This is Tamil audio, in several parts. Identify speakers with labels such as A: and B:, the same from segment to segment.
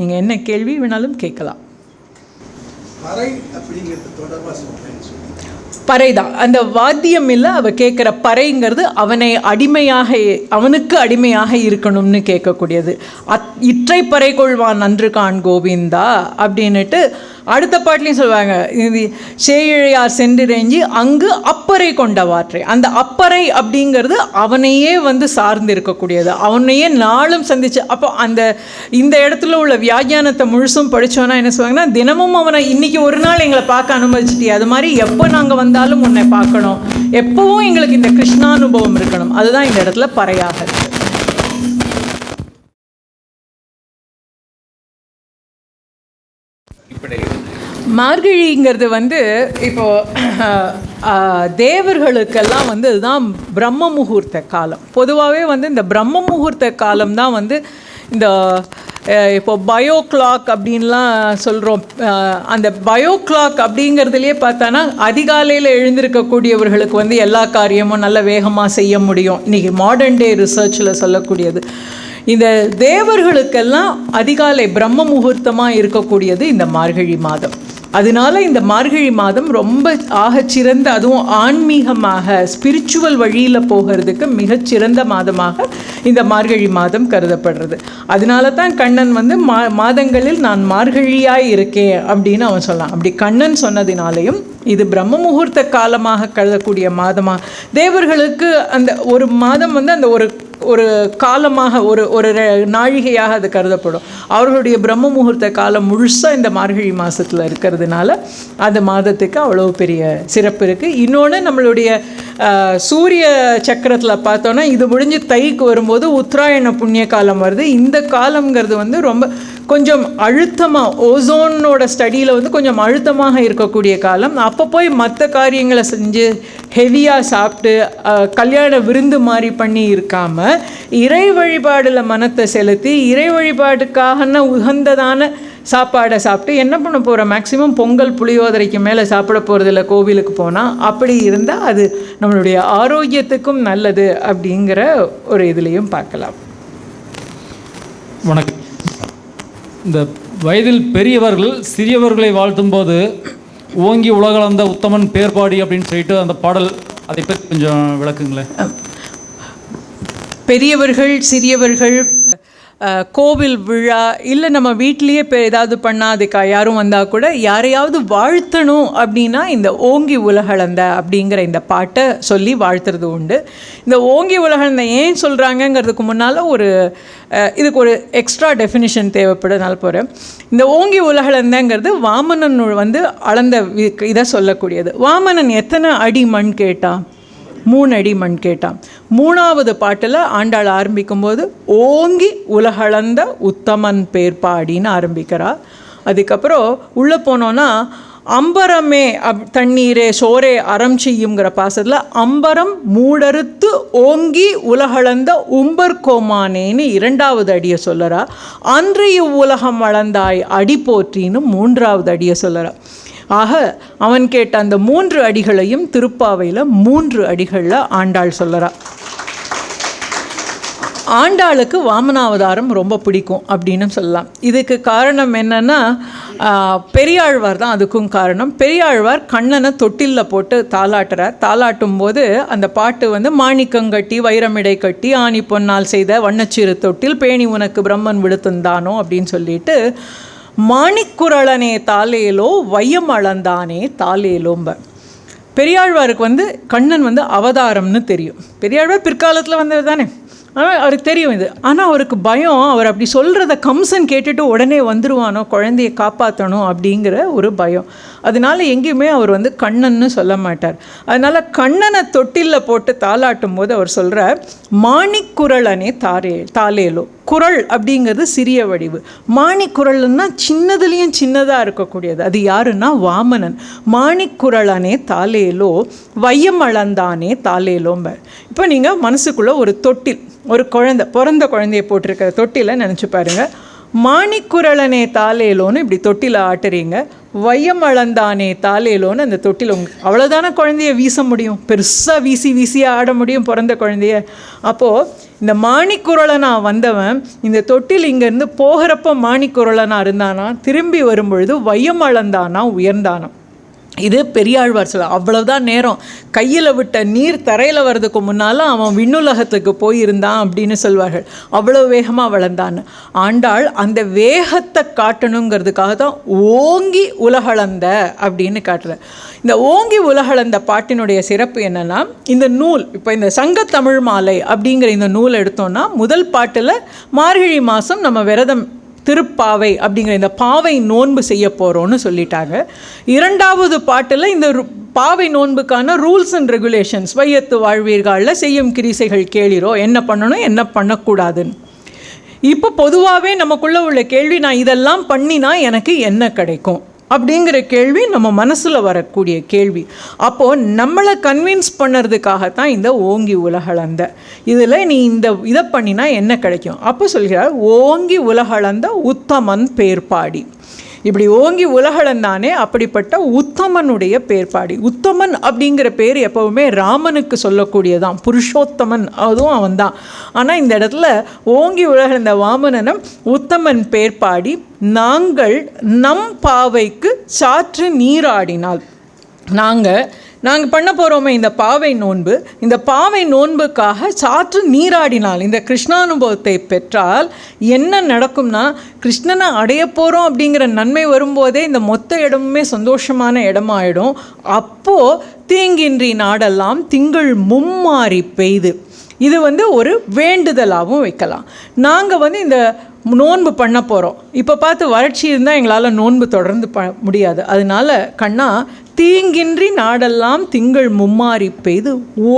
A: நீங்கள் என்ன கேள்வி வேணாலும் கேட்கலாம்.
B: பறை அப்படிங்கிறது தொடர்பாக சொல்றேன்னு சொல்லி
A: பறை தான் அந்த வாத்தியம் இல்லை, அவள் கேட்குற பறைங்கிறது அவனுக்கு அடிமையாக இருக்கணும்னு கேட்கக்கூடியது. இற்றை பறை கொள்வான் நன்று கான் கோவிந்தா அப்படின்னுட்டு அடுத்த பாட்டிலையும் சொல்லுவாங்க, இது சேயிழையார் சென்றிறைஞ்சி அங்கு அப்பறை கொண்டவாற்றை. அந்த அப்பறை அப்படிங்கிறது அவனையே சார்ந்து இருக்கக்கூடியது, அவனையே நாளும் சந்திச்சு. அப்போ இந்த இடத்துல உள்ள வியாக்கியானத்தை முழுசும் படித்தோன்னா என்ன சொல்லுவாங்கன்னா, தினமும் அவனை இன்னைக்கு ஒரு நாள் எங்களை பார்க்க அனுமதிச்சிட்டியே, அது மாதிரி எப்போ நாங்கள் வந்தாலும் உன்னை பார்க்கணும், எப்பவும் எங்களுக்கு இந்த கிருஷ்ணானுபவம் இருக்கணும். அதுதான் இந்த இடத்துல பறையாக இருக்குது. மார்கழிங்கிறது இப்போது தேவர்களுக்கெல்லாம் இதுதான் பிரம்ம முகூர்த்த காலம். பொதுவாகவே இந்த பிரம்ம முகூர்த்த காலம் தான் இந்த இப்போ பயோ கிளாக் அப்படின்லாம் சொல்கிறோம். அந்த பயோ கிளாக் அப்படிங்கிறதுலையே பார்த்தானா அதிகாலையில் எழுந்திருக்கக்கூடியவர்களுக்கு எல்லா காரியமும் நல்ல வேகமாக செய்ய முடியும். இன்றைக்கி மாடர்ன் டே ரிசர்ச்சில் சொல்லக்கூடியது இந்த தேவர்களுக்கெல்லாம் அதிகாலை பிரம்ம முகூர்த்தமாக இருக்கக்கூடியது இந்த மார்கழி மாதம். அதனால இந்த மார்கழி மாதம் ரொம்ப ஆகச்சிறந்த, அதுவும் ஆன்மீகமாக ஸ்பிரிச்சுவல் வழியில் போகிறதுக்கு மிகச்சிறந்த மாதமாக இந்த மார்கழி மாதம் கருதப்படுறது. அதனால தான் கண்ணன் மாதங்களில் நான் மார்கழியாய் இருக்கேன் அப்படின்னு அவன் சொல்லலாம். அப்படி கண்ணன் சொன்னதினாலையும் இது பிரம்ம முகூர்த்த காலமாக கருதக்கூடிய மாதமாக தேவர்களுக்கு அந்த ஒரு மாதம் அந்த ஒரு காலமாக ஒரு நாழிகையாக அது கருதப்படும். அவர்களுடைய பிரம்ம முகூர்த்த காலம் முழுசாக இந்த மார்கழி மாதத்தில் இருக்கிறதுனால அந்த மாதத்துக்கு அவ்வளோ பெரிய சிறப்பு இருக்குது. இன்னொன்று நம்மளுடைய சூரிய சக்கரத்தில் பார்த்தோன்னா இது முடிஞ்சு தைக்கு வரும்போது உத்தராயண புண்ணிய காலம் வருது. இந்த காலங்கிறது ரொம்ப கொஞ்சம் அழுத்தமாக, ஓசோனோட ஸ்டடியில் கொஞ்சம் அழுத்தமாக இருக்கக்கூடிய காலம். அப்போ போய் மற்ற காரியங்களை செஞ்சு ஹெவியாக சாப்பிட்டு கல்யாண விருந்து மாதிரி பண்ணி இருக்காமல் இறை வழிபாடில் மனத்தை செலுத்தி இறை வழிபாடுக்கான உகந்ததான சாப்பாடை சாப்பிட்டு என்ன பண்ண போகிறோம், மேக்சிமம் பொங்கல் புளியோதரைக்கு மேலே சாப்பிட போகிறதில்ல கோவிலுக்கு போனால். அப்படி இருந்தால் அது நம்மளுடைய ஆரோக்கியத்துக்கும் நல்லது அப்படிங்கிற ஒரு இதுலேயும் பார்க்கலாம்.
C: வணக்கம். இந்த வயதில் பெரியவர்கள் சிறியவர்களை வாழ்த்தும் போது ஓங்கி உலகளந்த உத்தமன் பேர்பாடி அப்படின்னு சொல்லிட்டு அந்த பாடல், அதை பற்றி கொஞ்சம் விளக்குங்களேன்.
A: பெரியவர்கள் சிறியவர்கள் கோவில் விழா இல்லை நம்ம வீட்லேயே ஏதாவது பண்ணால் அதுக்கு யாரும் வந்தால் கூட யாரையாவது வாழ்த்தணும் அப்படின்னா இந்த ஓங்கி உலகளந்த அப்படிங்கிற இந்த பாட்டை சொல்லி வாழ்த்துறது உண்டு. இந்த ஓங்கி உலகளந்த ஏன் சொல்கிறாங்கங்கிறதுக்கு முன்னால் இதுக்கு ஒரு எக்ஸ்ட்ரா டெஃபினிஷன் தேவைப்படுறதுனால போகிறேன். இந்த ஓங்கி உலகளந்தங்கிறது வாமனன் அளந்த இதை சொல்லக்கூடியது. வாமனன் எத்தனை அடி மண் கேட்டான்? 3 அடி மண் கேட்டான். 3வது பாட்டில் ஆண்டாள் ஆரம்பிக்கும்போது ஓங்கி உலகளந்த உத்தமன் பேர்பாடின்னு ஆரம்பிக்கிறா. அதுக்கப்புறம் உள்ளே போனோன்னா அம்பரமே தண்ணீரே சோரே அறம் செய்யுங்கிற பாசத்தில் அம்பரம் மூடறுத்து ஓங்கி உலகளந்த உம்பர் கோமானேன்னு 2வது அடியை சொல்லறா. அன்றைய உலகம் வளர்ந்தாய் அடி போற்றின்னு 3வது அடியை சொல்லறா. ஆக அவன் கேட்ட அந்த 3 அடிகளையும் திருப்பாவையில் 3 அடிகளில் ஆண்டாள் சொல்லறா. ஆண்டாளுக்கு வாமனாவதாரம் ரொம்ப பிடிக்கும் அப்படின்னு சொல்லலாம். இதுக்கு காரணம் என்னென்னா பெரியாழ்வார் தான் அதுக்கும் காரணம். பெரியாழ்வார் கண்ணனை தொட்டிலில் போட்டு தாலாட்டுறார். தாலாட்டும் போது அந்த பாட்டு மாணிக்கங்கட்டி வைரமிடை கட்டி ஆணி பொன்னால் செய்த வண்ணச்சிறு தொட்டில் பேணி உனக்கு பிரம்மன் விடுத்துந்தானோ அப்படின்னு சொல்லிட்டு மாணிக்குரளனே தாலேலோ வையம் அளந்தானே தாலேலோம்ப. பெரியாழ்வாருக்கு கண்ணன் அவதாரம்னு தெரியும். பெரியாழ்வார் பிற்காலத்தில் வந்தது தானே, ஆனால் அவருக்கு தெரியும் இது. ஆனால் அவருக்கு பயம், அவர் அப்படி சொல்கிறத கம்சன் கேட்டுட்டு உடனே வந்துடுவானோ, குழந்தையை காப்பாற்றணும் அப்படிங்கிற ஒரு பயம். அதனால எங்கேயுமே அவர் கண்ணன்னு சொல்ல மாட்டார். அதனால் கண்ணனை தொட்டிலில் போட்டு தாளாட்டும் போது அவர் சொல்கிறார், மாணிக்குரளனே தாலேலோ. குரல் அப்படிங்கிறது சிறிய வடிவு, மாணிக்குரல்னா சின்னதுலேயும் சின்னதாக இருக்கக்கூடியது. அது யாருன்னா வாமனன். மாணிக்குரளனே தாலேலோ வையம் அளந்தானே தாலேலோம்ப. இப்போ நீங்கள் மனசுக்குள்ளே ஒரு தொட்டில், ஒரு குழந்தை, பிறந்த குழந்தைய போட்டிருக்கிற தொட்டில நினச்சி பாருங்கள். மாணிக்குரளனே தாலேலோன்னு இப்படி தொட்டில ஆட்டுறீங்க. வையம் அளந்தானே தாலேலோன்னு அந்த தொட்டில் அவ்வளோதானே குழந்தைய வீச முடியும், பெருசாக வீசியாக ஆட முடியும் பிறந்த குழந்தைய. அப்போது இந்த மாணிக்குரலனா வந்தவன் இந்த தொட்டில் இங்கேருந்து போகிறப்ப மாணிக்குரலனா இருந்தானா, திரும்பி வரும்பொழுது வையம் அளந்தானா உயர்ந்தானா. இது பெரியாழ்வார் சொல்ல. அவ்வளவுதான் நேரம், கையில் விட்ட நீர் தரையில் வர்றதுக்கு முன்னால் அவன் விண்ணுலகத்துக்கு போயிருந்தான் அப்படின்னு சொல்வார்கள். அவ்வளோ வேகமாக வளர்ந்தான்னு. ஆண்டாள் அந்த வேகத்தை காட்டணுங்கிறதுக்காக தான் ஓங்கி உலகளந்த அப்படின்னு காட்டுற. இந்த ஓங்கி உலகளந்த பாட்டினுடைய சிறப்பு என்னென்னா, இந்த நூல் இப்போ இந்த சங்கத்தமிழ் மாலை அப்படிங்கிற இந்த நூல் எடுத்தோன்னா முதல் பாட்டில் மார்கழி மாதம் நம்ம விரதம் திருப்பாவை அப்படிங்கிற இந்த பாவை நோன்பு செய்ய போகிறோன்னு சொல்லிட்டாங்க. இரண்டாவது பாட்டில் இந்த பாவை நோன்புக்கான ரூல்ஸ் அண்ட் ரெகுலேஷன்ஸ், வையத்து வாழ்வீர்களில் செய்யும் கிரிசைகள் கேளிரோ, என்ன பண்ணணும் என்ன பண்ணக்கூடாதுன்னு. இப்போ பொதுவாகவே நமக்குள்ளே உள்ள கேள்வி, நான் இதெல்லாம் பண்ணினா எனக்கு என்ன கிடைக்கும் அப்படிங்கிற கேள்வி நம்ம மனசில் வரக்கூடிய கேள்வி. அப்போது நம்மளை கன்வின்ஸ் பண்ணுறதுக்காகத்தான் இந்த ஓங்கி உலகளந்த. இதில் நீ இதை பண்ணினா என்ன கிடைக்கும். அப்போ சொல்கிறார், ஓங்கி உலகளந்த உத்தமன் பேர்பாடி. இப்படி ஓங்கி உலகளந்தானே அப்படிப்பட்ட உத்தமனுடைய பேர்பாடி. உத்தமன் அப்படிங்கிற பேர் எப்போவுமே ராமனுக்கு சொல்லக்கூடியதான், புருஷோத்தமன் அதுவும் அவன் தான். ஆனால் இந்த இடத்துல ஓங்கி உலகளந்த வாமனனம் உத்தமன் பேர்பாடி நாங்கள் நம் பாவைக்கு சாற்று நீராடினால். நாங்கள் பண்ண போகிறோமே இந்த பாவை நோன்பு, இந்த பாவை நோன்புக்காக சாற்று நீராடினால், இந்த கிருஷ்ணானுபவத்தை பெற்றால் என்ன நடக்கும்னா, கிருஷ்ணனை அடைய போகிறோம் அப்படிங்கிற நன்மை வரும்போதே இந்த மொத்த இடமுமே சந்தோஷமான இடமாயிடும். அப்போது தீங்கின்றி நாடெல்லாம் திங்கள் மும்மாறி பெய்து. இது ஒரு வேண்டுதலாகவும் வைக்கலாம். நாங்கள் இந்த நோன்பு பண்ண போகிறோம், இப்போ பார்த்து வறட்சி இருந்தால் எங்களால் நோன்பு தொடர்ந்து முடியாது. அதனால கண்ணா, தீங்கின்றி நாடெல்லாம் திங்கள் மும்மாறி பெய்து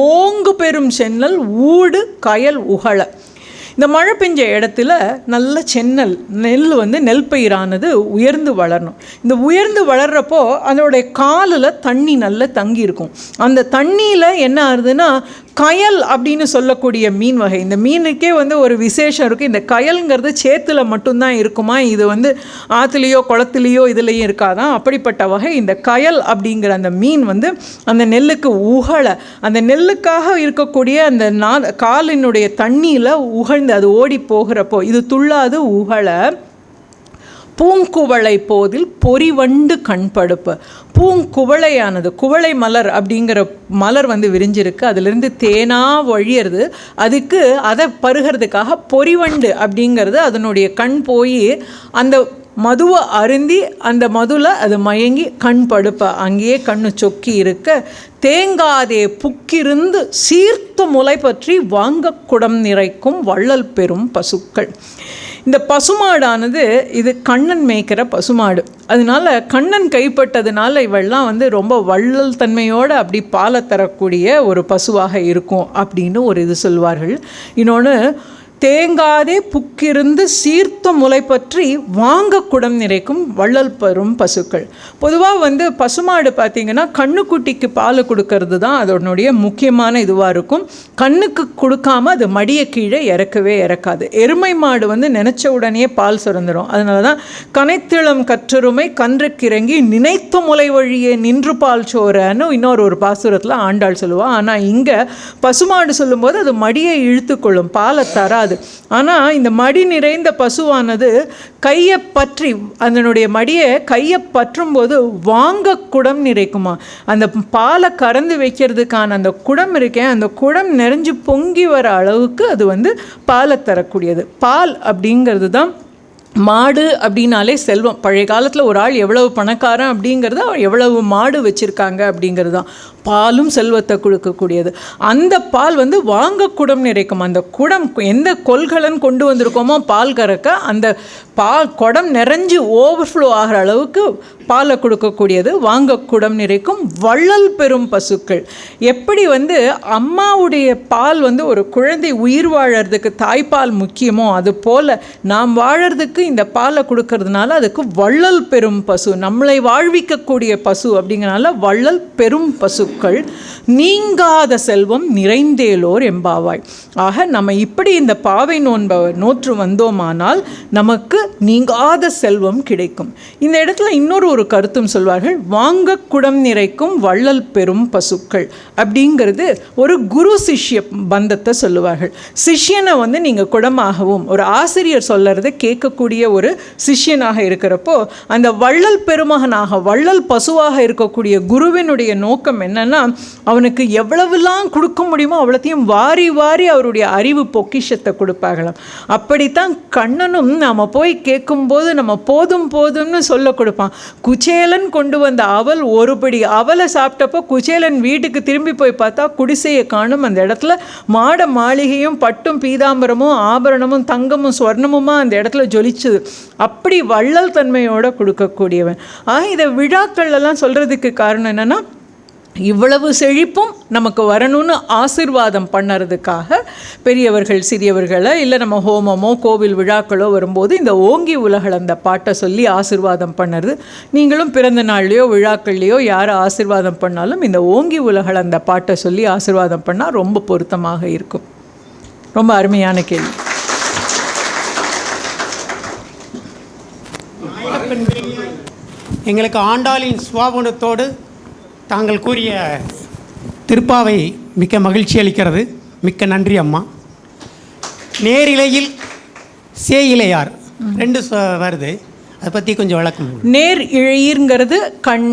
A: ஓங்கு பெரும் சென்னல் ஊடு கயல் உகழ. இந்த மழை பெஞ்ச இடத்துல நல்ல சென்னல் நெல் நெல் பயிரானது உயர்ந்து வளரணும். இந்த உயர்ந்து வளர்கிறப்போ அதோடைய காலில் தண்ணி நல்லா தங்கி இருக்கும். அந்த தண்ணியில் என்ன ஆகுதுன்னா, கயல் அப்படின்னு சொல்லக்கூடிய மீன் வகை. இந்த மீனுக்கே ஒரு விசேஷம் இருக்குது. இந்த கயல்ங்கிறது சேத்துல மட்டும்தான் இருக்குமா, இது ஆற்றுலேயோ குளத்துலேயோ இதுலேயும் இருக்காதான். அப்படிப்பட்ட வகை இந்த கயல் அப்படிங்கிற அந்த மீன் அந்த நெல்லுக்கு உகழ, அந்த நெல்லுக்காக இருக்கக்கூடிய அந்த காலினுடைய தண்ணியில் உகழ்ந்து அது ஓடி போகிறப்போ இது துள்ளாது உகழ. பூங்குவளை போதில் பொறிவண்டு கண்படுப்பு. பூங்குவளையானது, குவளை மலர் அப்படிங்கிற மலர் விரிஞ்சிருக்கு, அதிலிருந்து தேனா வழியிறது. அதுக்கு அதை பருகிறதுக்காக பொறிவண்டு அப்படிங்கிறது அதனுடைய கண் போய் அந்த மதுவை அருந்தி அந்த மதுவில் அது மயங்கி கண் படுப்ப அங்கேயே கண்ணு சொக்கி இருக்க. தேங்காதே புக்கிருந்து சீர்த்த முலை பற்றி வாங்க குடம் நிறைக்கும் வள்ளல் பெரும் பசுக்கள். இந்த பசுமாடானது இது கண்ணன் மேய்க்கிற பசுமாடு. அதனால கண்ணன் கைப்பட்டதுனால இவெல்லாம் ரொம்ப வள்ளல் தன்மையோடு அப்படி பாலை தரக்கூடிய ஒரு பசுவாக இருக்கும் அப்படின்னு ஒரு இது சொல்வார்கள். இன்னொன்று, தேங்காதே புக்கிருந்து சீர்த்த முலை பற்றி வாங்க குடம் நிறைக்கும் வள்ளல் பெரும் பசுக்கள். பொதுவாக பசுமாடு பார்த்திங்கன்னா கண்ணுக்குட்டிக்கு பால் கொடுக்கறது தான் அதனுடைய முக்கியமான இதுவாக இருக்கும். கண்ணுக்கு கொடுக்காம அது மடியை கீழே இறக்காது. எருமை மாடு நினச்ச உடனே பால் சுரந்துடும். அதனால தான் கனைத்திளம் கற்றருமை கன்றுக்கிறங்கி நினைத்த முலை வழியே நின்று பால் சோறன்னு ஒரு பாசுரத்தில் ஆண்டாள் சொல்லுவாள். ஆனால் இங்கே பசுமாடு சொல்லும்போது அது மடியை இழுத்துக்கொள்ளும், பாலை தராது. ஆனால் இந்த மடி நிறைந்த பசுவானது கையை பற்றி அதனுடைய மடியை கையை பற்றும் போது வாங்க குடம் நிறைக்குமா. அந்த பாலை கறந்து வைக்கிறதுக்கான அந்த குடம் இருக்கேன், அந்த குடம் நிறைஞ்சு பொங்கி வர அளவுக்கு அது பாலை தரக்கூடியது. பால் அப்படிங்கிறது தான். மாடு அப்படின்னாலே செல்வம். பழைய காலத்தில் ஒரு ஆள் எவ்வளவு பணக்காரன் அப்படிங்கிறது எவ்வளவு மாடு வச்சுருக்காங்க அப்படிங்கிறது தான். பாலும் செல்வத்தை கொடுக்கக்கூடியது. அந்த பால் வாங்க குடம் நிறைக்கும். அந்த குடம் எந்த கொள்கலன் கொண்டு வந்திருக்கோமோ பால் கறக்க, அந்த பால் குடம் நிறைஞ்சு ஓவர்ஃப்ளோ ஆகிற அளவுக்கு பாலை கொடுக்கக்கூடியது வாங்க குடம் நிறைக்கும் வள்ளல் பெரும் பசுக்கள். எப்படி அம்மாவுடைய பால் ஒரு குழந்தை உயிர் வாழறதுக்கு தாய்ப்பால் முக்கியமோ, அது போல் நாம் வாழறதுக்கு இந்த பாலை கொடுக்கறதுனால அதுக்கு வள்ளல் பெரும் பசு, நம்மளை வாழ்விக்கக்கூடிய பசு அப்படிங்கிறனால வள்ளல் பெரும் பசுக்கள் நீங்காத செல்வம் நிறைந்தேலோர் எம்பாவாய். ஆக நம்ம இப்படி இந்த பாவை நோன்பை நோற்று வந்தோமானால் நமக்கு நீங்காத செல்வம் கிடைக்கும். இந்த இடத்துல இன்னொரு ஒரு கருத்தும் சொல்வார்கள், வாங்க குடம் நிறைக்கும் வள்ளல் பெரும் பசுக்கள் அப்படிங்கிறது ஒரு குரு சிஷ்ய பந்தத்தை சொல்லுவார்கள். சிஷ்யனை வந்து நீங்கள் குடமாகவும், ஒரு ஆசிரியர் சொல்லறதை கேட்கக்கூடிய ஒரு சிஷ்யனாக இருக்கிறப்போ அந்த வள்ளல் பெருமகனாக வள்ளல் பசுவாக இருக்கக்கூடிய குருவினுடைய நோக்கம் என்னன்னா, அவனுக்கு எவ்வளவுலாம் கொடுக்க முடியுமோ அவ்வளோத்தையும் வாரி வாரி அவருடைய அறிவு பொக்கிஷத்தை கொடுப்பாங்களாம். அப்படித்தான் கண்ணனும் நாம் போய் கேட்கும்போது நம்ம போதும் போதும்னு சொல்ல கொடுப்பான். குச்சேலன் கொண்டு வந்த அவல் ஒருபடி அவலை சாப்பிட்டப்போ குச்சேலன் வீட்டுக்கு திரும்பி போய் பார்த்தா குடிசையை காணும். அந்த இடத்துல மாட மாளிகையும் பட்டும் பீதாம்பரமும் ஆபரணமும் தங்கமும் ஸ்வர்ணமுமா அந்த இடத்துல ஜொலிச்சுது. அப்படி வள்ளல் தன்மையோடு கொடுக்கக்கூடியவன். இதை விழாக்கள் எல்லாம் சொல்கிறதுக்கு காரணம் என்னென்னா, இவ்வளவு செழிப்பும் நமக்கு வரணும்னு ஆசீர்வாதம் பண்ணுறதுக்காக பெரியவர்கள் சிறியவர்களை, இல்லை நம்ம ஹோமமோ கோவில் விழாக்களோ வரும்போது இந்த ஓங்கி உலகள் அந்த பாட்டை சொல்லி ஆசீர்வாதம் பண்ணுறது. நீங்களும் பிறந்த நாள்லையோ விழாக்கள்லையோ யாரை ஆசீர்வாதம் பண்ணாலும் இந்த ஓங்கி உலகள் அந்த பாட்டை சொல்லி ஆசீர்வாதம் பண்ணால் ரொம்ப பொருத்தமாக இருக்கும். ரொம்ப அருமையான கேள்வி.
D: எங்களுக்கு ஆண்டாளின் சுவாபனத்தோடு தாங்கள் கூறிய திருப்பாவை மிக்க மகிழ்ச்சி அளிக்கிறது. மிக்க நன்றி அம்மா. நேரிலையில் சேயிலையார் ரெண்டு வருது, அதை பற்றி கொஞ்சம் விளக்கம்.
A: நேர் இழையீர்ங்கிறது கண்,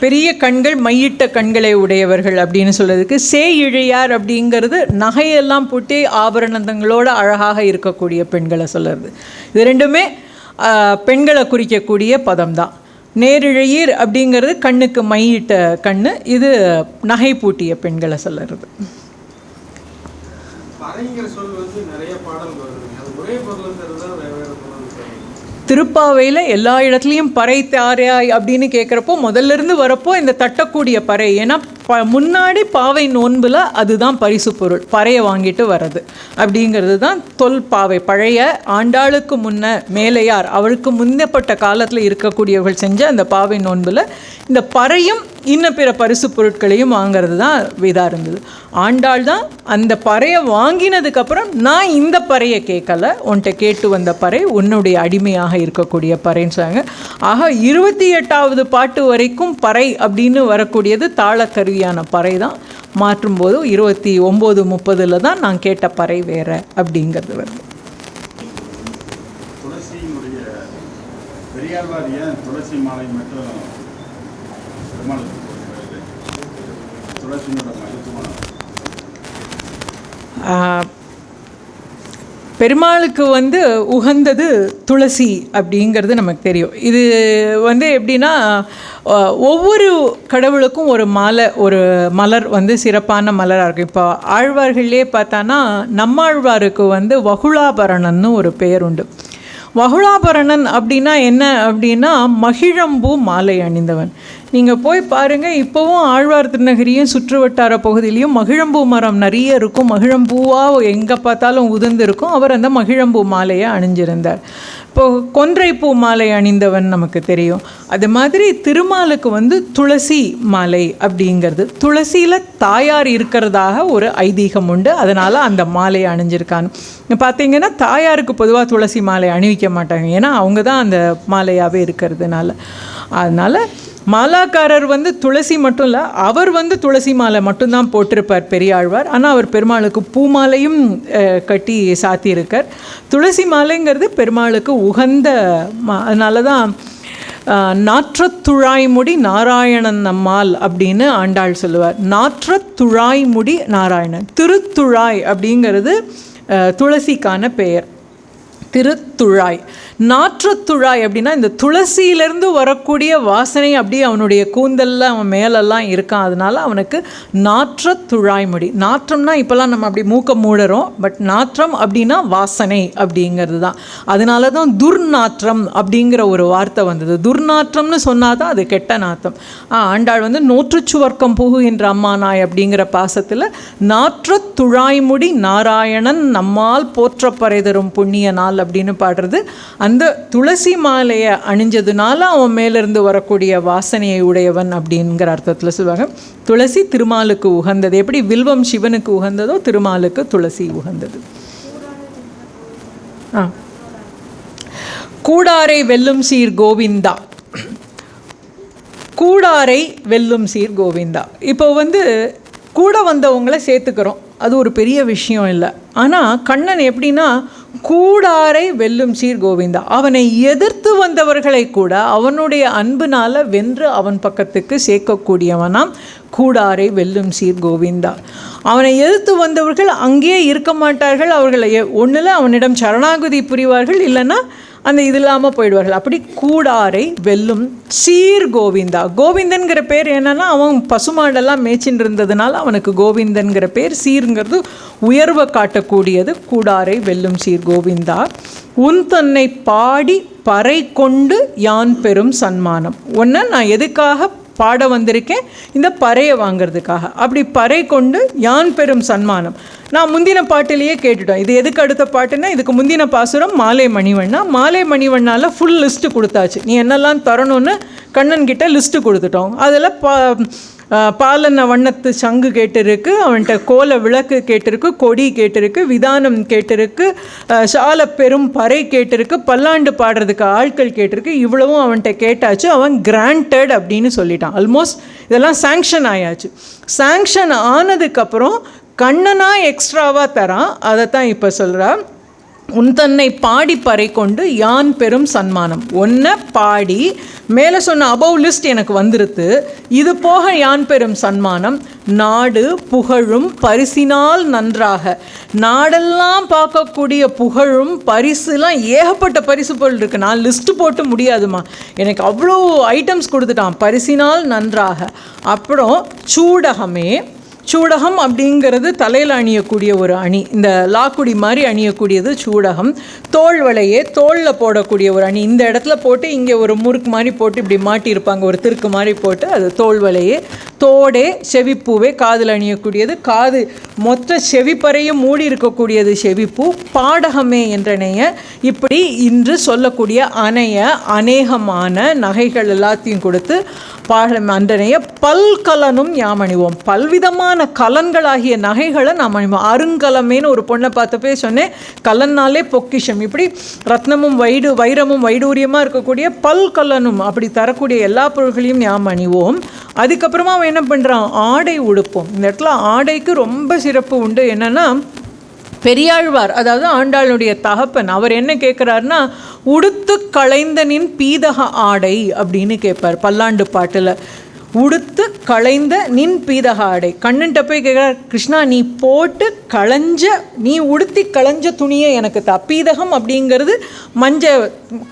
A: பெரிய கண்கள், மையிட்ட கண்களை உடையவர்கள் அப்படின்னு சொல்கிறதுக்கு. இழையார் அப்படிங்கிறது நகையெல்லாம் போட்டு ஆபரணங்களோடு அழகாக இருக்கக்கூடிய பெண்களை சொல்கிறது. இது ரெண்டுமே பெண்களை குறிக்கக்கூடிய பதம்தான். நேரிழையீர் அப்படிங்கிறது கண்ணுக்கு மையிட்ட கண்ணு, இது நகை பூட்டிய பெண்களை சொல்லுறது. திருப்பாவையில் எல்லா இடத்துலையும் பறை தாராய் அப்படின்னு கேட்குறப்போ முதல்ல இருந்து வரப்போ இந்த தட்டக்கூடிய பறை, ஏன்னா முன்னாடி பாவை நோன்பில் அதுதான் பரிசு பொருள், பறையை வாங்கிட்டு வர்றது அப்படிங்கிறது தான் தொல் பாவை. பழைய ஆண்டாளுக்கு முன்ன மேலையார் அவளுக்கு முன்னப்பட்ட காலத்தில் இருக்கக்கூடியவர்கள் செஞ்ச அந்த பாவை நோன்பில் இந்த பறையும் இன்னும் பிற பரிசு பொருட்களையும் வாங்கிறது தான் இதாக இருந்தது. ஆண்டாள் தான் அந்த பறையை வாங்கினதுக்கப்புறம், நான் இந்த பறையை கேட்கல, உன்கிட்ட கேட்டு வந்த பறை உன்னுடைய அடிமையாக இருக்கக்கூடிய பறைன்னு சொன்னாங்க. ஆக 28வது பாட்டு வரைக்கும் பறை அப்படின்னு வரக்கூடியது தாளக்கருவியான பறை தான். மாற்றும்போது 29, 30 தான் நான் கேட்ட பறை வேற அப்படிங்கிறது வருது.
E: துளசியினுடைய பெரியாழ்வார் ஏன் துளசி மாலை மட்டும்
A: பெருமாளுக்கு வந்து உகந்தது துளசி அப்படிங்கிறது நமக்கு தெரியும். இது வந்து எப்படின்னா, ஒவ்வொரு கடவுளுக்கும் ஒரு மாலை, ஒரு மலர் வந்து சிறப்பான மலராக இருக்கும். இப்போ ஆழ்வார்கள்லேயே பார்த்தானா நம்மாழ்வாருக்கு வந்து வகுளாபரணன்னு ஒரு பெயர் உண்டு. வகுளாபரணன் அப்படின்னா என்ன அப்படின்னா மகிழம்பூ மாலை அணிந்தவன். நீங்கள் போய் பாருங்கள், இப்போவும் ஆழ்வார் திருநகரியும் சுற்று வட்டார பகுதியிலையும் மகிழம்பூ மரம் நிறைய இருக்கும். மகிழம்பூவாக எங்கே பார்த்தாலும் உதிர்ந்து இருக்கும். அவர் அந்த மகிழம்பூ மாலையை அணிஞ்சிருந்தார். இப்போது கொன்றைப்பூ மாலை அணிந்தவன் நமக்கு தெரியும். அது மாதிரி திருமாலுக்கு வந்து துளசி மாலை அப்படிங்கிறது, துளசியில் தாயார் இருக்கிறதாக ஒரு ஐதீகம் உண்டு. அதனால் அந்த மாலையை அணிஞ்சிருக்கான்னு பார்த்தீங்கன்னா, தாயாருக்கு பொதுவாக துளசி மாலை அணிவிக்க மாட்டாங்க, ஏன்னா அவங்க தான் அந்த மாலையாகவே இருக்கிறதுனால. அதனால் மாலாக்காரர் வந்து துளசி மட்டும் இல்லை, அவர் வந்து துளசி மாலை மட்டும்தான் போட்டிருப்பார் பெரியாழ்வார். ஆனால் அவர் பெருமாளுக்கு பூமாலையும் கட்டி சாத்தியிருக்கார். துளசி மாலைங்கிறது பெருமாளுக்கு உகந்த அதனால தான் நாற்றத்துழாய்முடி நாராயணன் நம்மால் அப்படின்னு ஆண்டாள் சொல்லுவார். நாற்றத்துழாய்முடி நாராயணன். திருத்துழாய் அப்படிங்கிறது துளசிக்கான பெயர். திருத்துழாய். நாற்றத்துழாய் அப்படின்னா இந்த துளசியிலேருந்து வரக்கூடிய வாசனை அப்படியே அவனுடைய கூந்தலில் அவன் மேலெல்லாம் இருக்கான். அதனால் அவனுக்கு நாற்றத்துழாய் முடி. நாற்றம்னா இப்போல்லாம் நம்ம அப்படி மூக்க மூடுறோம், பட் நாற்றம் அப்படின்னா வாசனை அப்படிங்கிறது தான். அதனால தான் துர்நாற்றம் அப்படிங்கிற ஒரு வார்த்தை வந்தது. துர்நாற்றம்னு சொன்னால் தான் அது கெட்ட நாற்றம். ஆண்டாள் வந்து நோற்றுச்சுவர்க்கம் புகுகின்ற அம்மானாய் அப்படிங்கிற பாசத்தில் நாற்றத்துழாய்முடி நாராயணன் நம்மால் போற்றப்பறை தரும் புண்ணிய நாள் அப்படின்னு பாடுறது அந்த துளசி மாலையை அணிஞ்சதுனால அவன் மேலேருந்து வரக்கூடிய வாசனையை உடையவன் அப்படிங்கிற அர்த்தத்தில் சொல்லுவாங்க. துளசி திருமாலுக்கு உகந்தது. எப்படி வில்வம் சிவனுக்கு உகந்ததோ திருமாலுக்கு துளசி உகந்தது. கூடாரை வெல்லும் சீர் கோவிந்தா. கூடாரை வெல்லும் சீர் கோவிந்தா. இப்போ கூட வந்தவங்களை சேர்த்துக்கிறோம், அது ஒரு பெரிய விஷயம் இல்லை. ஆனால் கண்ணன் எப்படின்னா கூடாரை வெல்லும் சீர் கோவிந்தா, அவனை எதிர்த்து வந்தவர்களை கூட அவனுடைய அன்புனால் வென்று அவன் பக்கத்துக்கு சேர்க்கக்கூடியவனாம் கூடாரை வெல்லும் சீர் கோவிந்தா. அவனை எதிர்த்து வந்தவர்கள் அங்கேயே இருக்க மாட்டார்கள், அவர்களை ஒன்றில் அவனிடம் சரணாகதி புரிவார்கள், இல்லைன்னா அந்த இது இல்லாமல் போயிடுவார்கள். அப்படி கூடாரை வெல்லும் சீர் கோவிந்தா. கோவிந்தன்கிற பேர் என்னன்னா அவன் பசுமாடெல்லாம் மேய்ச்சின்னு இருந்ததுனால அவனுக்கு கோவிந்தன்கிற பேர். சீருங்கிறது உயர்வை காட்டக்கூடியது. கூடாரை வெல்லும் சீர் கோவிந்தா. உன் தன்னை பாடி பறை கொண்டு யான் பெரும் சன்மானம். ஒன்று நான் எதுக்காக பாட வந்திருக்கேன், இந்த பறையை வாங்கிறதுக்காக. அப்படி பறை கொண்டு யான் பெரும் சன்மானம். நான் முந்தின பாட்டிலேயே கேட்டுட்டோம். இது எதுக்கு அடுத்த பாட்டுன்னா இதுக்கு முந்தின பாசுரம் மாலை மணிவண்ணா. மாலை மணிவண்ணால் ஃபுல் லிஸ்ட்டு கொடுத்தாச்சு, நீ என்னெல்லாம் தரணும்னு கண்ணன்கிட்ட லிஸ்ட்டு கொடுத்துட்டோம். அதில் பாலன வண்ணத்து சங்கு கேட்டிருக்கு, அவன்கிட்ட கோல விளக்கு கேட்டிருக்கு, கொடி கேட்டிருக்கு, விதானம் கேட்டிருக்கு, சால பெரும் பறை கேட்டிருக்கு, பல்லாண்டு பாடுறதுக்கு ஆட்கள் கேட்டிருக்கு. இவ்வளவும் அவன்கிட்ட கேட்டாச்சு. அவன் கிராண்டட் அப்படின்னு சொல்லிட்டான். ஆல்மோஸ்ட் இதெல்லாம் சாங்ஷன் ஆயாச்சு. சாங்ஷன் ஆனதுக்கப்புறம் கண்ணனா எக்ஸ்ட்ராவாக தரான். அதைத்தான் இப்போ சொல்கிறான். உன் தன்னை பாடி பறை கொண்டு யான் பெரும் சன்மானம். ஒன்றை பாடி மேலே சொன்ன அபவ் லிஸ்ட் எனக்கு வந்துருது. இது போக யான் பெரும் சன்மானம். நாடு புகழும் பரிசினால் நன்றாக. நாடெல்லாம் பார்க்கக்கூடிய புகழும் பரிசுலாம் ஏகப்பட்ட பரிசு பொருள் இருக்குது. நான் லிஸ்ட்டு போட்டு முடியாதுமா, எனக்கு அவ்வளோ ஐட்டம்ஸ் கொடுத்துட்டான். பரிசினால் நன்றாக. அப்புறம் சூடகமே. சூடகம் அப்படிங்கிறது தலையில் அணியக்கூடிய ஒரு அணி, இந்த லாக்குடி மாதிரி அணியக்கூடியது சூடகம். தோல் வளையே தோளில் போடக்கூடிய ஒரு அணி. இந்த இடத்துல போட்டு இங்கே ஒரு முறுக்கு மாதிரி போட்டு இப்படி மாட்டியிருப்பாங்க, ஒரு திருக்கு மாதிரி போட்டு, அது தோல் வளையே. தோடே செவிப்பூவே காதில் அணியக்கூடியது. காது மொத்த செவிப்பறையும் மூடி இருக்கக்கூடியது செவிப்பூ. பாடகமே என்றனைய. இப்படி இன்று சொல்லக்கூடிய அநேகமான நகைகள் எல்லாத்தையும் கொடுத்து அன்றனைய பல்கலனும் யாமணிவோம். பல்விதமான கலன்களாகிய நகைகளை நாம் அணிவோம். அருங்கலமேன்னு ஒரு பொண்ணை பார்த்தப்பே சொன்னேன், கலன்னாலே பொக்கிஷம். இப்படி ரத்னமும் வைரமும் வைடூரியமாக இருக்கக்கூடிய பல்கலனும் அப்படி தரக்கூடிய எல்லா பொருள்களையும் நாம் அணிவோம். அதுக்கப்புறமா அவன் என்ன பண்ணுறான், ஆடை உடுப்போம். இந்த இடத்துல ஆடைக்கு ரொம்ப சிறப்பு உண்டு. என்னென்னா பெரியாழ்வார், அதாவது ஆண்டாளுடைய தகப்பன், அவர் என்ன கேட்குறாருன்னா உடுத்து களைந்தனின் பீதக ஆடை அப்படின்னு கேட்பார் பல்லாண்டு பாட்டில். உடுத்து களைந்த நின் பீதக ஆடை. கண்ணன்ட்ட போய் கேட்குறார், கிருஷ்ணா நீ போட்டு நீ உடுத்தி களைஞ்ச துணியை எனக்கு தா. பீதகம் அப்படிங்கிறது மஞ்சள்.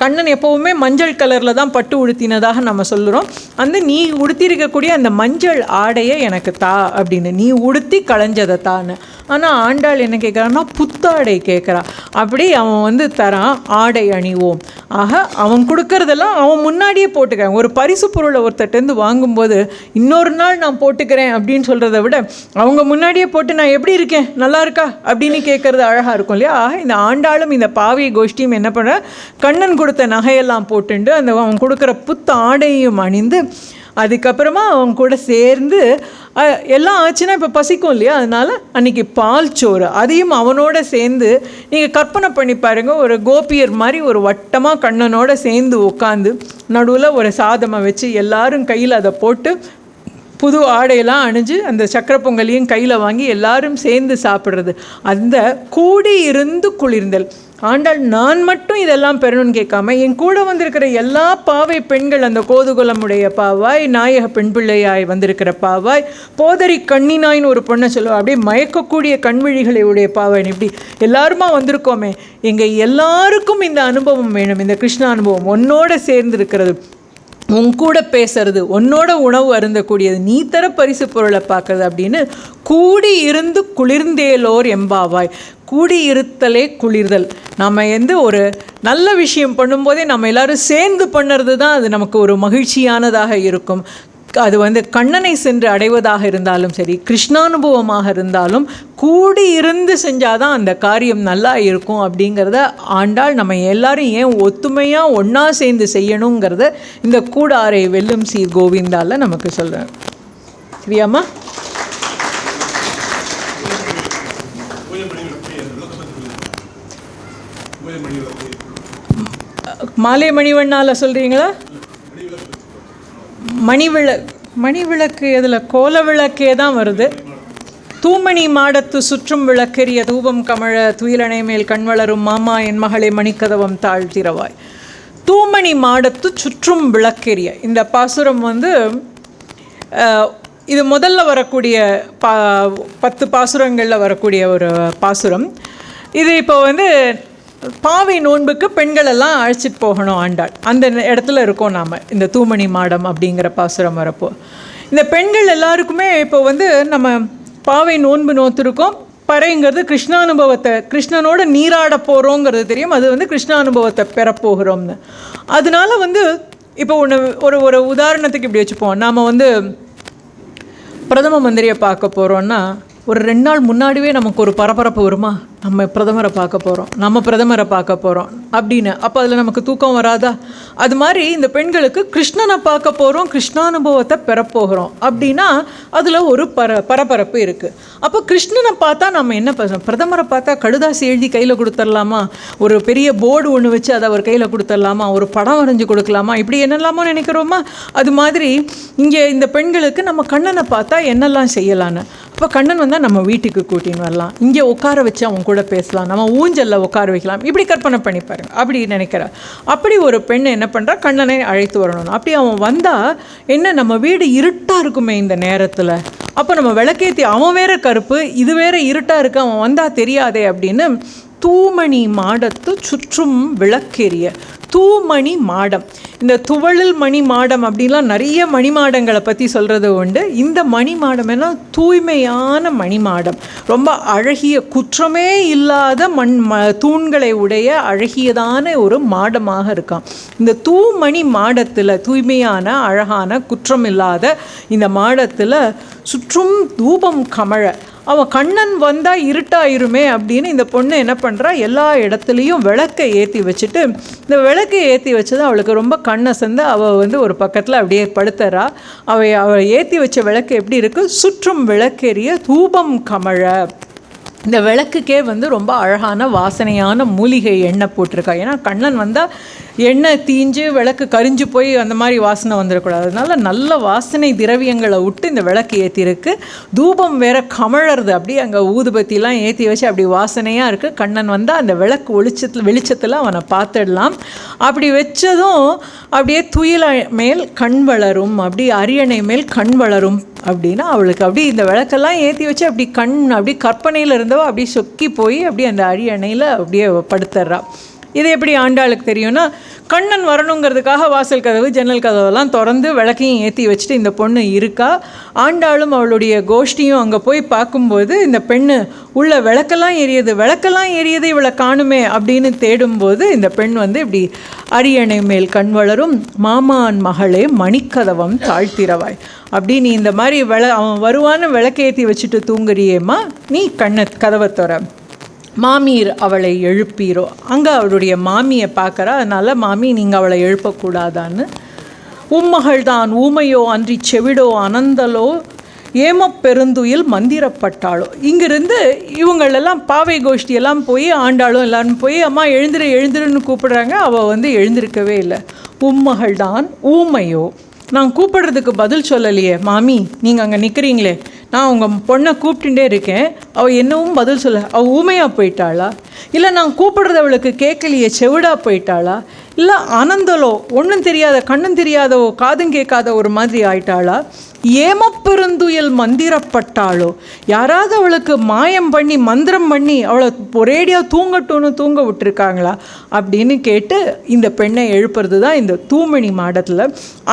A: கண்ணன் எப்போவுமே மஞ்சள் கலரில் தான் பட்டு உடுத்தினதாக நம்ம சொல்லுறோம். அந்த நீ உடுத்திருக்கக்கூடிய அந்த மஞ்சள் ஆடையை எனக்கு தா அப்படின்னு, நீ உடுத்தி களைஞ்சதை தான்னு. ஆனால் ஆண்டாள் என்ன கேட்குறான்னா புத்தாடை கேட்குறான். அப்படி அவன் தரான், ஆடை அணிவோம். ஆக அவன் கொடுக்கறதெல்லாம் அவன் முன்னாடியே போட்டுக்கிறான். ஒரு பரிசு பொருளை ஒருத்தட்டேருந்து வாங்கும்போது இன்னொரு நாள் நான் போட்டுக்கிறேன் அப்படின்னு சொல்கிறத விட அவங்க முன்னாடியே போட்டு நான் எப்படி இருக்கேன், நல்லா இருக்கா அப்படின்னு கேட்குறது அழகாக இருக்கும் இல்லையா. ஆக இந்த ஆண்டாளும் இந்த பாவிய கோஷ்டியும் என்ன பண்ணுற, கண்ணன் கொடுத்த நகையெல்லாம் போட்டுண்டு அந்த அவன் கொடுக்குற புத்த ஆடையும் அணிந்து அதுக்கப்புறமா அவங்க கூட சேர்ந்து எல்லாம் ஆச்சுன்னா இப்போ பசிக்கும் இல்லையா, அதனால் அன்றைக்கி பால் சோறு அதையும் அவனோட சேர்ந்து நீங்கள் கற்பனை பண்ணி பாருங்கள். ஒரு கோபியர் மாதிரி ஒரு வட்டமாக கண்ணனோட சேர்ந்து உட்காந்து நடுவில் ஒரு சாதமை வச்சு எல்லாரும் கையில் அதை போட்டு புது ஆடையெல்லாம் அணிஞ்சு அந்த சக்கரை பொங்கலையும் கையில் வாங்கி எல்லாரும் சேர்ந்து சாப்பிட்றது. அந்த கூடி இருந்து குளிர்ந்தல். ஆண்டாள் நான் மட்டும் இதெல்லாம் பெறணும்னு கேட்காம என் கூட வந்திருக்கிற எல்லா பாவை பெண்கள், அந்த கோதுகுலமுடைய பாவாய், நாயக பெண் பிள்ளையாய் வந்திருக்கிற பாவாய், போதரி கண்ணினாயின்னு ஒரு பொண்ணை சொல்லுவா, அப்படியே மயக்கக்கூடிய கண்விழிகளை உடைய பாவாய், இப்படி எல்லாருமா வந்திருக்கோமே, எங்கள் எல்லாருக்கும் இந்த அனுபவம் வேணும். இந்த கிருஷ்ண அனுபவம் உன்னோட சேர்ந்து இருக்கிறது, உன் கூட பேசுறது, உன்னோட உணவு அருந்தக்கூடியது, நீ தர பரிசு பொருளை பார்க்கறது அப்படின்னு கூடி இருந்து குளிர்ந்தேலோர் எம்பாவாய். கூடி இருத்தலே குளிர்தல். நம்ம ஒரு நல்ல விஷயம் பண்ணும்போதே நம்ம எல்லோரும் சேர்ந்து பண்ணுறது தான் அது நமக்கு ஒரு மகிழ்ச்சியானதாக இருக்கும். அது வந்து கண்ணனை சென்று அடைவதாக இருந்தாலும் சரி, கிருஷ்ணானுபவமாக இருந்தாலும் கூடி இருந்து செஞ்சாதான் அந்த காரியம் நல்லா இருக்கும் அப்படிங்கிறத ஆண்டாள் நம்ம எல்லாரும் ஏன் ஒத்துமையாக ஒன்றா சேர்ந்து செய்யணுங்கிறத இந்த கூடாரை வெல்லும் சீர் கோவிந்தால நமக்கு சொல்கிறேன். சரியாம்மா? மாலை மணிவண்ணால் சொல்கிறீங்களா? மணிவிளக்கு எதில்? கோல விளக்கே தான் வருது. தூமணி மாடத்து சுற்றும் விளக்கெரிய தூபம் கமழ துயிலணை மேல் கண்வளரும் மாமா என் மகளை மணிக்கதவம் தாழ்த்திரவாய். தூமணி மாடத்து சுற்றும் விளக்கெரிய இந்த பாசுரம் வந்து இது முதல்ல வரக்கூடிய 10 பாசுரங்களில் வரக்கூடிய ஒரு பாசுரம். இது இப்போ வந்து பாவை நோன்புக்கு பெண்கள் எல்லாம் அழைச்சிட்டு போகணும் ஆண்டாள். அந்த இடத்துல இருக்கோம் நாம் இந்த தூமணி மாடம் அப்படிங்கிற பாசுரம் வரப்போ. இந்த பெண்கள் எல்லாருக்குமே இப்போ வந்து நம்ம பாவை நோன்பு நோத்திருக்கோம். பறைங்கிறது கிருஷ்ணானுபவத்தை, கிருஷ்ணனோட நீராட போகிறோங்கிறது தெரியும். அது வந்து கிருஷ்ணானுபவத்தை பெறப்போகிறோம்னு. அதனால வந்து இப்போ ஒரு உதாரணத்துக்கு இப்படி வச்சுப்போம். நாம் வந்து பிரதம மந்திரியை பார்க்க போகிறோன்னா ஒரு 2 நாள் முன்னாடியே நமக்கு ஒரு பரபரப்பு வருமா, நம்ம பிரதமரை பார்க்க போகிறோம் அப்படின்னு. அப்போ அதில் நமக்கு தூக்கம் வராதா? அது மாதிரி இந்த பெண்களுக்கு கிருஷ்ணனை பார்க்க போகிறோம், கிருஷ்ணானுபவத்தை பெறப்போகிறோம் அப்படின்னா அதில் ஒரு பரபரப்பு இருக்குது. அப்போ கிருஷ்ணனை பார்த்தா நம்ம என்ன பேசுகிறோம்? பிரதமரை பார்த்தா கடுதாசி எழுதி கையில் கொடுத்துடலாமா, ஒரு பெரிய போர்டு ஒன்று வச்சு அதை அவர் கையில் கொடுத்துடலாமா, ஒரு படம் வரைஞ்சி கொடுக்கலாமா, இப்படி என்னெல்லாமோ நினைக்கிறோமா? அது மாதிரி இங்கே இந்த பெண்களுக்கு நம்ம கண்ணனை பார்த்தா என்னெல்லாம் செய்யலான்னு. அப்போ கண்ணன் வந்தால் நம்ம வீட்டுக்கு கூட்டின்னு வரலாம், இங்கே உட்கார வச்சு அவங்க கூட பேசலாம், நம்ம ஊஞ்சலில் உட்கார வைக்கலாம், இப்படி கற்பனை பண்ணி பாருங்க. அப்படி நினைக்கிறார். அப்படி ஒரு பெண் என்ன பண்ணுறா, கண்ணனை அழைத்து வரணும். அப்படி அவன் வந்தால் என்ன, நம்ம வீடு இருட்டாக இருக்குமே இந்த நேரத்தில், அப்போ நம்ம விளக்கேற்றி, அவன் வேற கருப்பு, இது வேற இருட்டாக இருக்குது, அவன் வந்தால் தெரியாதே அப்படின்னு தூமணி மாடத்து சுற்றும் விளக்கெரிய. தூமணி மாடம், இந்த துவழில் மணி மாடம் அப்படின்லாம் நிறைய மணி மாடங்களை பற்றி சொல்கிறது உண்டு. இந்த மணி மாடம் என்ன, தூய்மையான மணி மாடம், ரொம்ப அழகிய குற்றமே இல்லாத தூண்களை உடைய அழகியதான ஒரு மாடமாக இருக்கான். இந்த தூமணி மாடத்தில், தூய்மையான அழகான குற்றம் இல்லாத இந்த மாடத்தில் சுற்றும் தூபம் கமழ. அவன் கண்ணன் வந்தால் இருட்டாயிருமே அப்படின்னு இந்த பொண்ணு என்ன பண்ணுறா, எல்லா இடத்துலையும் விளக்கை ஏற்றி வச்சுட்டு, இந்த விளக்கை ஏற்றி வச்சது அவளுக்கு ரொம்ப கண்ணை சந்து அவள் வந்து ஒரு பக்கத்தில் அப்படியே படுத்துறா. அவள் ஏற்றி வச்ச விளக்கு எப்படி இருக்குது, சுற்றும் விளக்கெரிய தூபம் கமழ. இந்த விளக்குக்கே வந்து ரொம்ப அழகான வாசனையான மூலிகை எண்ணெய் போட்டிருக்கா. ஏன்னா கண்ணன் வந்தால் எண்ணெய் தீஞ்சு விளக்கு கரிஞ்சு போய் அந்த மாதிரி வாசனை வந்துடக்கூடாது. அதனால நல்ல வாசனை திரவியங்களை விட்டு இந்த விளக்கு ஏற்றிருக்கு. தூபம் வேற கமழறது, அப்படியே அங்கே ஊதுபத்திலாம் ஏற்றி வச்சு அப்படி வாசனையாக இருக்குது. கண்ணன் வந்தால் அந்த விளக்கு வெளிச்சத்தில் அவனை பார்த்துடலாம். அப்படி வச்சதும் அப்படியே துயில மேல் கண் வளரும், அப்படி அரியணை மேல் கண் வளரும் அப்படின்னா அவளுக்கு அப்படி இந்த விளக்கெல்லாம் ஏற்றி வச்சு அப்படி அப்படி கற்பனையில் இருந்தவோ அப்படி சொக்கி போய் அப்படி அந்த அரியணையில் அப்படியே படுத்துடுறா. இது எப்படி ஆண்டாளுக்கு தெரியும்னா, கண்ணன் வரணுங்கிறதுக்காக வாசல் கதவு ஜன்னல் கதவெல்லாம் திறந்து விளக்கையும் ஏற்றி வச்சுட்டு இந்த பொண்ணு இருக்கா. ஆண்டாளும் அவளுடைய கோஷ்டியும் அங்கே போய் பார்க்கும்போது இந்த பெண்ணு உள்ள விளக்கெல்லாம் எரியுது, இவளை காணுமே அப்படின்னு தேடும்போது இந்த பெண் வந்து இப்படி அரியணை மேல் கண் வளரும் மாமான் மகளே மணிக்கதவம் தாழ்த்திரவாய். அப்படி நீ இந்த மாதிரி அவன் வருவான்னு விளக்கேற்றி வச்சுட்டு தூங்குறியேம்மா, நீ கதவை தர. மாமீர் அவளை எழுப்பீரோ, அங்கே அவளுடைய மாமியை பார்க்குறா. அதனால் மாமி நீங்கள் அவளை எழுப்பக்கூடாதான்னு. உம்மகள் தான் ஊமையோ அன்றி செவிடோ அனந்தலோ ஏமப்பெருந்துயில் மந்திரப்பட்டாளோ. இங்கிருந்து இவங்களெல்லாம் பாவை கோஷ்டியெல்லாம் போய் ஆண்டாளும் எல்லாரும் போய் அம்மா எழுந்துருன்னு கூப்பிடுறாங்க. அவள் வந்து எழுந்திருக்கவே இல்லை. உம்மகள் தான் ஊமையோ, நான் கூப்பிடுறதுக்கு பதில் சொல்லலையே மாமி, நீங்கள் அங்கே நிற்கிறீங்களே, நான் உங்கள் பொண்ணை கூப்பிட்டுட்டே இருக்கேன், அவள் என்னவும் பதில் சொல்ல, அவள் ஊமையாக போயிட்டாளா, இல்லை நான் கூப்பிடுறது அவளுக்கு கேட்கலையே செவிடாக போயிட்டாளா, இல்லை அனந்தலோ ஒன்றும் தெரியாத கண்ணும் தெரியாதோ காதும் கேட்காத ஒரு மாதிரி ஆயிட்டாளா, ஏமப்பெருந்துயல் மந்திரப்பட்டாளோ, யாராவது அவளுக்கு மாயம் பண்ணி மந்திரம் பண்ணி அவளை ஒரேடியாக தூங்கட்டும்னு தூங்க விட்டுருக்காங்களா அப்படின்னு கேட்டு இந்த பெண்ணை எழுப்புறது தான் இந்த தூமணி மாடத்தில்.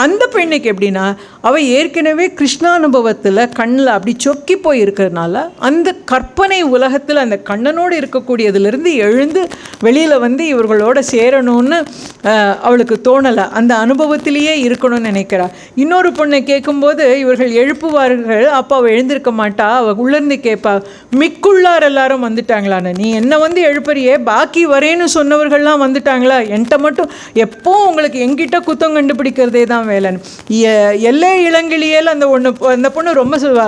A: அந்த பெண்ணுக்கு எப்படின்னா, அவள் ஏற்கனவே கிருஷ்ணானுபவத்தில் கண்ணில் அப்படி சொக்கி போய் இருக்கிறதுனால அந்த கற்பனை உலகத்தில் அந்த கண்ணனோடு இருக்கக்கூடியதுலேருந்து எழுந்து வெளியில் வந்து இவர்களோட சேரணும்னு அவளுக்கு தோணலை. அந்த அனுபவத்திலேயே இருக்கணும்னு நினைக்கிறா. இன்னொரு பொண்ணை கேட்கும்போது இவர்கள் எழுப்புவார்கள், அப்போ அவள் எழுந்திருக்க மாட்டா. அவள் உள்ளேருந்து கேட்பா, மிக்குள்ளார் எல்லாரும் வந்துட்டாங்களான்னு. நீ என்ன வந்து எழுப்புறியே, பாக்கி வரேன்னு சொன்னவர்கள்லாம் வந்துட்டாங்களா, என்கிட்ட மட்டும் எப்போ உங்களுக்கு எங்கிட்ட குத்தம் கண்டுபிடிக்கிறதே தான் வேலைன்னு. எல்லே இளங்கிலியேல் அந்த பொண்ணு ரொம்ப சொல்வா,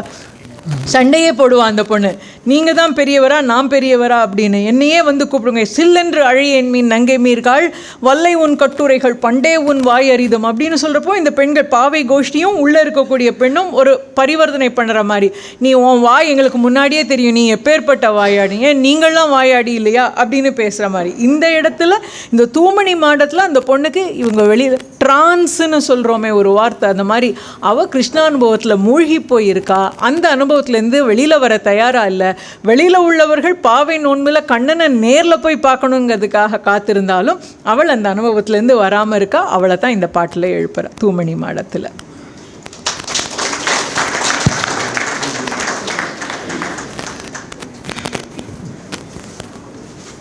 A: சண்டையே போடுவான் அந்த பொண்ணு. நீங்கள் தான் பெரியவரா நான் பெரியவரா அப்படின்னு என்னையே வந்து கூப்பிடுங்க. சில்லென்று அழையேன் மீன் நங்கை மீர்காள் வல்லை உன் கட்டுரைகள் பண்டே உன் வாய் அரிதும் அப்படின்னு சொல்கிறப்போ இந்த பெண்கள் பாவை கோஷ்டியும் உள்ளே இருக்கக்கூடிய பெண்ணும் ஒரு பரிவர்த்தனை பண்ணுற மாதிரி, நீ உன் வாய் எங்களுக்கு முன்னாடியே தெரியும், நீ எப்பேற்பட்ட வாயாடி, ஏன் நீங்கள்லாம் வாயாடி இல்லையா அப்படின்னு பேசுகிற மாதிரி. இந்த இடத்துல இந்த தூமணி மாடத்தில் அந்த பொண்ணுக்கு இவங்க வெளியில் ட்ரான்ஸுன்னு சொல்கிறோமே ஒரு வார்த்தை, அந்த மாதிரி அவள் கிருஷ்ணானுபவத்தில் மூழ்கி போயிருக்கா. அந்த அனுபவத்துலேருந்து வெளியில் வர தயாராக இல்லை. வெளியில் உள்ளவர்கள் பாவை நோன்பில் கண்ணனை நேரில் போய் பார்க்கணுங்கிறதுக்காக காத்திருந்தாலும் அவள் அந்த அனுபவத்திலேருந்து வராமல் இருக்கா. அவளை தான் இந்த பாட்டில் எழுப்புறா தூமணி மாடத்தில்.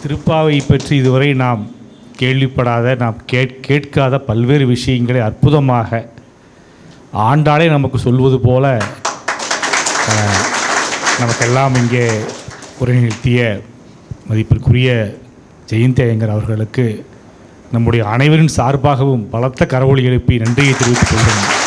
F: திருப்பாவை பற்றி இதுவரை நாம் கேள்விப்படாத, நாம் கேட்காத பல்வேறு விஷயங்களை அற்புதமாக ஆண்டாளே நமக்கு சொல்வது போல நமக்கெல்லாம் இங்கே உரை நிறுத்திய மதிப்பிற்குரிய ஜெயந்தி ஐயங்கர் அவர்களுக்கு நம்முடைய அனைவரின் சார்பாகவும் பலத்த கரவொலி எழுப்பி நன்றியை தெரிவித்துக் கொள்கிறேன்.